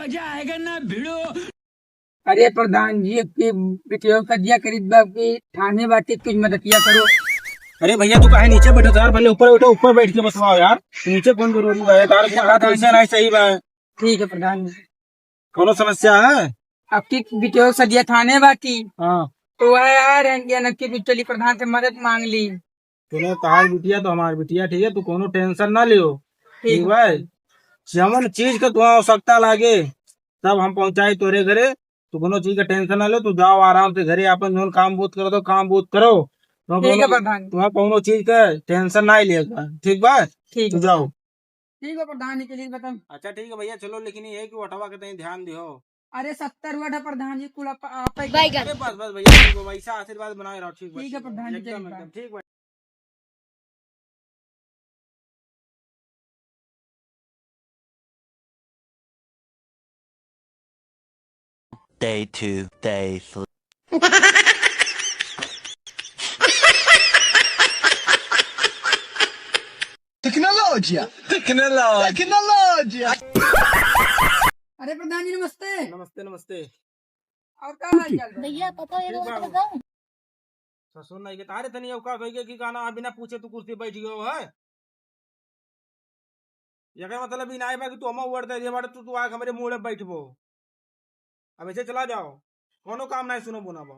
मजा आएगा ना भिड़ो। अरे प्रधान जी की बिटियों का दिया करीब की थाने बाटी कुछ मदद किया करो। अरे भैया तू काहे नीचे बैठो यार, पहले ऊपर बैठो, ऊपर बैठ के बसवाओ यार, नीचे कौन जरूरी है तार के हाथ ऐसे नहीं सही बा। ठीक है प्रधान जी। कोनो समस्या है? आपकी बिटियों का दिया थाने बाटी हाँ तो वह आ रहे हैं नक्की बिचली प्रधान से मदद मांग ली। तूने तार बिटिया तो हमारी बिटिया, ठीक है, तू कोनो टेंशन ना लियो, ठीक है। जमन चीज का तुम्हारा आवश्यकता लागे तब हम पहुंचाई तोरे घरे, तू कोनो चीज का टेंशन ना लो, तू जाओ आराम से घरे, अपन जो काम बूत करो तो काम बूत करो। ठीक है प्रधान। तुम्हारा कोनो चीज का टेंशन ना लेगा, ठीक बा? ठीक तू है जाओ। ठीक है प्रधान जी के लिए बता। अच्छा ठीक है भैया, चलो, लेकिन ये है कि वटवा के तनी ध्यान दियो। अरे 70 हुआ था प्रधान जी कुल आप ही अरे बस बस भैया, ठीक है, वैसा आशीर्वाद बनाए रहो, ठीक ठीक है प्रधान जी, एकदम चलिए, एकदम ठीक बा। Day 2, day 3. Tecnologia, tecnologia. अरे प्रधान जी नमस्ते। नमस्ते नमस्ते। और क्या हाल चाल बा? भैया पता है ठीक तो बा। बताऊं। ससुर नहीं के तारे तनी औकात होइगे कि गाना बिना पूछे तू कुर्सी बैठ गयो है। ये का मतलब ही नहीं बा कि तू हम उड़ते जे बारे तू आके हमारे मुंह में बैठबो। अब ऐसे चला जाओ, कोनो काम नहीं सुनो बुना बा।